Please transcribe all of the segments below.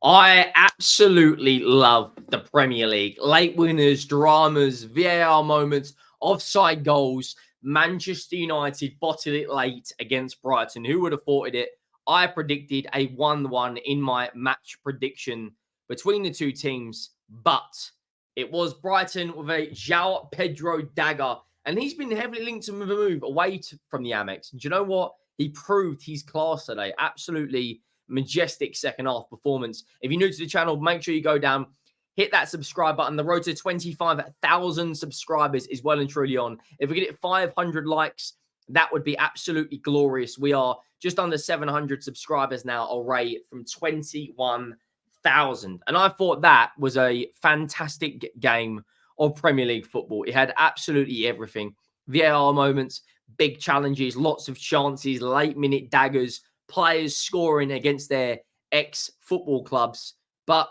I absolutely love the Premier League. Late winners, dramas, VAR moments, offside goals. Manchester United bottled it late against Brighton. Who would have thought it? I predicted a 1-1 in my match prediction between the two teams, but it was Brighton with a João Pedro dagger, and he's been heavily linked to the move away from the Amex. And do you know what? He proved his class today. Absolutely majestic second half performance. If you're new to the channel, make sure you go down, hit that subscribe button. The road to 25,000 subscribers is well and truly on. If we get 500 likes, that would be absolutely glorious. We are just under 700 subscribers now away from 21,000. And I thought that was a fantastic game of Premier League football. It had absolutely everything. VAR moments, big challenges, lots of chances, late minute daggers, players scoring against their ex-football clubs. But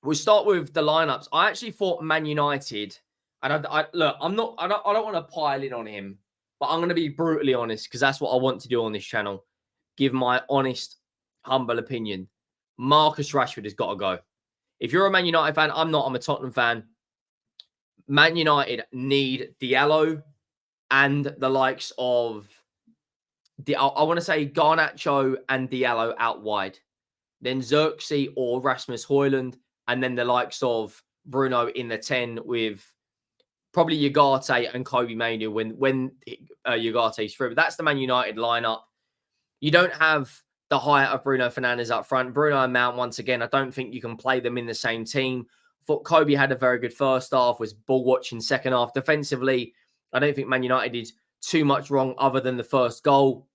we'll start with the lineups. I actually thought Man United, and look, I don't want to pile in on him, but I'm going to be brutally honest because that's what I want to do on this channel. Give my honest, humble opinion. Marcus Rashford has got to go. If you're a Man United fan, I'm not. I'm a Tottenham fan. Man United need Diallo and the likes of I want to say Garnacho and Diallo out wide, then Xerxes or Rasmus Højlund, and then the likes of Bruno in the 10 with probably Ugarte and Kobe Mainoo when Ugarte's through. But that's the Man United lineup. You don't have the height of Bruno Fernandes up front. Bruno and Mount, once again, I don't think you can play them in the same team. I thought Kobe had a very good first half, was ball watching second half. Defensively, I don't think Man United did too much wrong other than the first goal.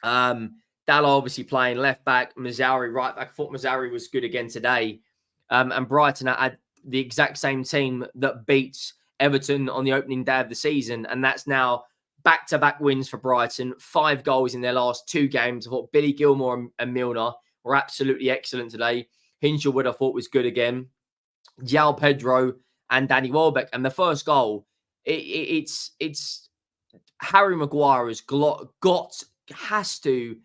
Dallo obviously playing left back, Mazzari right back. I thought Mazzari was good again today. And Brighton had the exact same team that beats Everton on the opening day of the season. And that's now back-to-back wins for Brighton. 5 goals in their last 2 games. I thought Billy Gilmore and Milner were absolutely excellent today. Hinshelwood I thought was good again. João Pedro and Danny Welbeck. And the first goal, it's Harry Maguire has to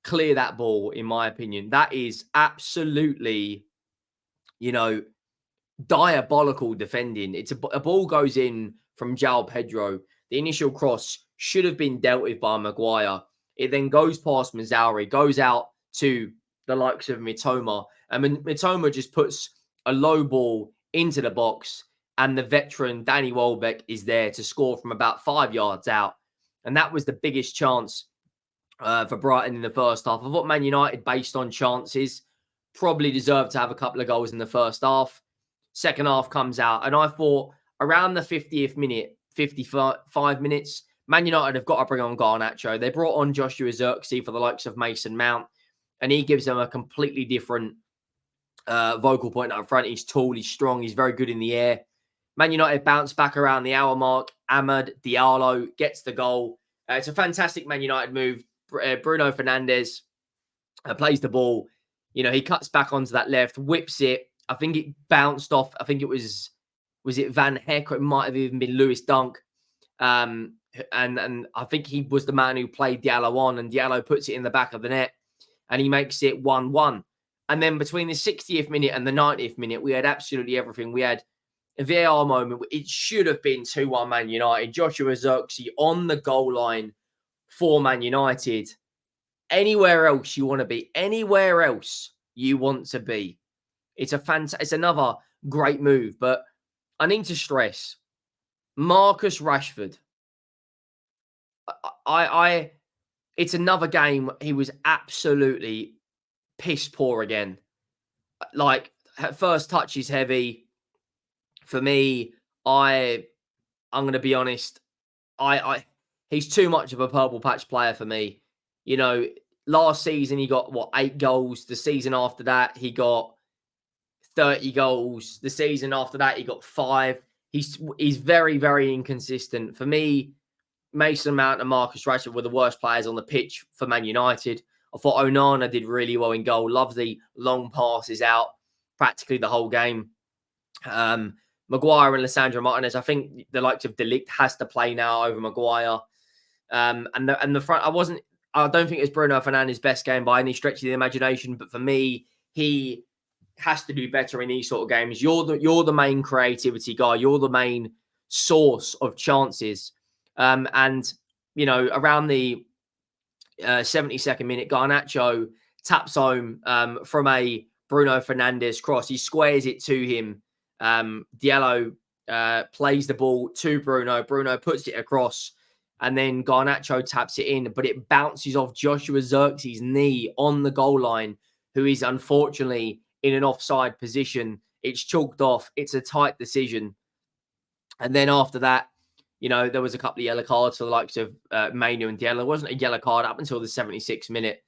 clear that ball, in my opinion. That is absolutely, diabolical defending. It's a ball goes in from João Pedro. The initial cross should have been dealt with by Maguire. It then goes past Mazzari, goes out to the likes of Mitoma. And Mitoma just puts a low ball into the box, and the veteran Danny Welbeck is there to score from about 5 yards out. And that was the biggest chance for Brighton in the first half. I thought Man United, based on chances, probably deserved to have a couple of goals in the first half. Second half comes out, and I thought around the 50th minute, 55 minutes, Man United have got to bring on Garnacho. They brought on Joshua Xerxes for the likes of Mason Mount, and he gives them a completely different vocal point up front. He's tall, he's strong, he's very good in the air. Man United bounce back around the hour mark. Amad Diallo gets the goal. It's a fantastic Man United move. Bruno Fernandes plays the ball. He cuts back onto that left, whips it. I think it bounced off. I think it was it Van Heck, or it might have even been Lewis Dunk. And I think he was the man who played Diallo on, and Diallo puts it in the back of the net, and he makes it 1-1. And then between the 60th minute and the 90th minute, we had absolutely everything. We had a VAR moment. It should have been 2-1 Man United. Joshua Xerxes on the goal line for Man United. Anywhere else you want to be. Anywhere else you want to be. It's another great move. But I need to stress, Marcus Rashford. It's another game. He was absolutely piss poor again. Like, first touch is heavy. For me, I'm going to be honest. He's too much of a purple patch player for me. Last season he got 8 goals. The season after that he got 30 goals. The season after that he got 5. He's very, very inconsistent. For me, Mason Mount and Marcus Rashford were the worst players on the pitch for Man United. I thought Onana did really well in goal. Loved the long passes out practically the whole game. Maguire and Lisandro Martinez, I think the likes of De Ligt has to play now over Maguire. And the front, I don't think it's Bruno Fernandes' best game by any stretch of the imagination, but for me, he has to do better in these sort of games. You're the main creativity guy. You're the main source of chances. And around the 72nd minute, Garnacho taps home from a Bruno Fernandes cross. He squares it to him. Diallo plays the ball to Bruno. Bruno puts it across, and then Garnacho taps it in, but it bounces off Joshua Zirkzee knee on the goal line, who is unfortunately in an offside position. It's chalked off. It's a tight decision. And then after that, there was a couple of yellow cards for the likes of Mainu and Diallo. It wasn't a yellow card up until the 76th minute.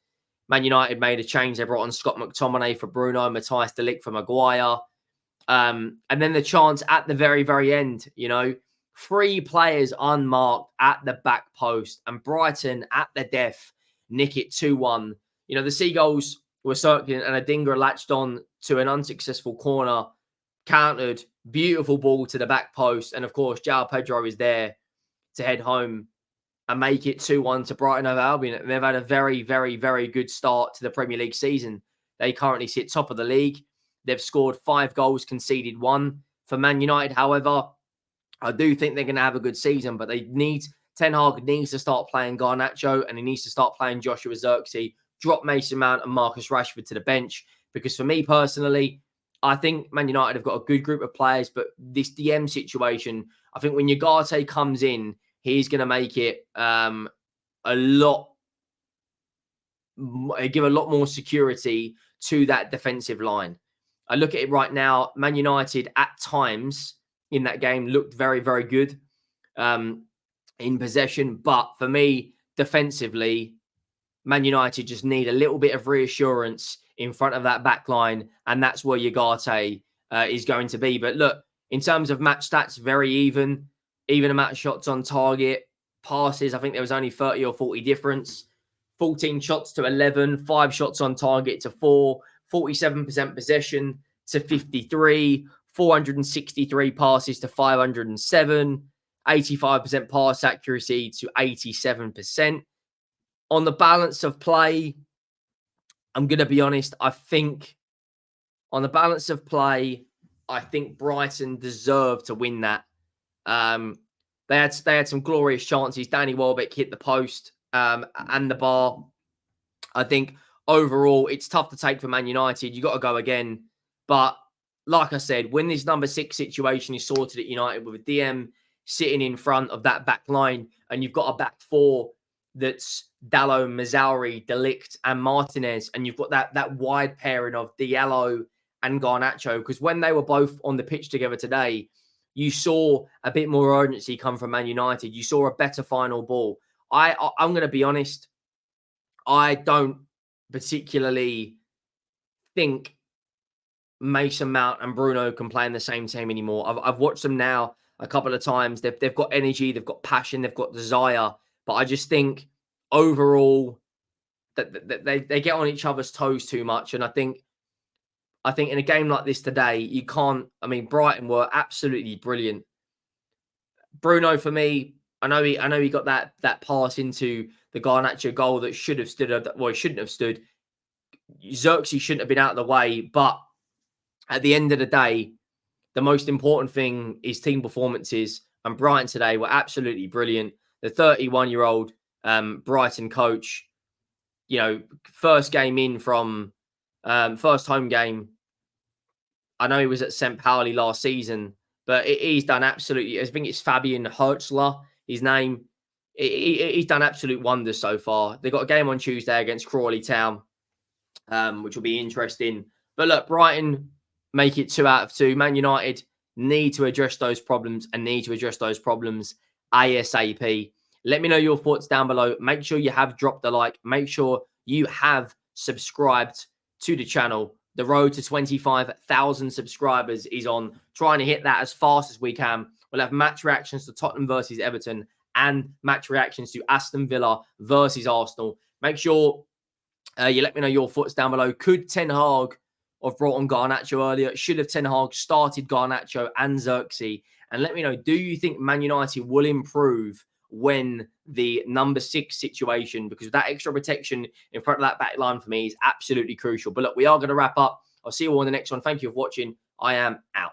Man United made a change. They brought on Scott McTominay for Bruno, Matthias de Ligt for Maguire. And then the chance at the very, very end, 3 players unmarked at the back post, and Brighton at the death nick it 2-1. The Seagulls were circling, and Adingra latched on to an unsuccessful corner, countered, beautiful ball to the back post, and of course, Pedro is there to head home and make it 2-1 to Brighton over Albion. They've had a very, very, very good start to the Premier League season. They currently sit top of the league. They've scored 5 goals, conceded 1. For Man United, however, I do think they're going to have a good season, but Ten Hag needs to start playing Garnacho, and he needs to start playing Joshua Zirkzee, drop Mason Mount and Marcus Rashford to the bench. Because for me personally, I think Man United have got a good group of players, but this DM situation, I think when Ugarte comes in, he's going to make it give a lot more security to that defensive line. I look at it right now, Man United at times in that game looked very, very good in possession. But for me, defensively, Man United just need a little bit of reassurance in front of that back line, and that's where Ugarte is going to be. But look, in terms of match stats, very even amount of shots on target, passes, I think there was only 30 or 40 difference. 14 shots to 11, 5 shots on target to 4, 47% possession to 53, 463 passes to 507, 85% pass accuracy to 87%. On the balance of play, I'm going to be honest, I think Brighton deserved to win that. They had some glorious chances. Danny Welbeck hit the post and the bar. I think overall, it's tough to take for Man United. You got to go again. But like I said, when this number 6 situation is sorted at United with a DM sitting in front of that back line, and you've got a back 4 that's Dallo, Mazzauri, De Ligt, and Martinez, and you've got that wide pairing of Diallo and Garnacho, because when they were both on the pitch together today, you saw a bit more urgency come from Man United. You saw a better final ball. I'm going to be honest, I don't particularly think Mason Mount and Bruno can play in the same team anymore. I've watched them now a couple of times. They've got energy, they've got passion, they've got desire. But I just think overall that they get on each other's toes too much. And I think in a game like this today, you can't. I mean, Brighton were absolutely brilliant. Bruno, for me, I know he got that pass into the Garnacho goal that should have stood. Well, he shouldn't have stood. Zirkzee shouldn't have been out of the way. But at the end of the day, the most important thing is team performances. And Brighton today were absolutely brilliant. The 31-year-old Brighton coach, first game in from first home game. I know he was at St. Pauli last season, but he's done absolutely. I think it's Fabian Hertzler, his name. He's done absolute wonders so far. They've got a game on Tuesday against Crawley Town, which will be interesting. But look, Brighton make it 2 out of 2. Man United need to address those problems ASAP. Let me know your thoughts down below. Make sure you have dropped a like. Make sure you have subscribed to the channel. The road to 25,000 subscribers is on. Trying to hit that as fast as we can. We'll have match reactions to Tottenham versus Everton and match reactions to Aston Villa versus Arsenal. Make sure you let me know your thoughts down below. Could Ten Hag have brought on Garnacho earlier? Should have Ten Hag started Garnacho and Zirkzee? And let me know, do you think Man United will improve when the number 6 situation, because that extra protection in front of that back line for me is absolutely crucial. But look, we are going to wrap up I'll see you all in the next one. Thank you for watching. I am out.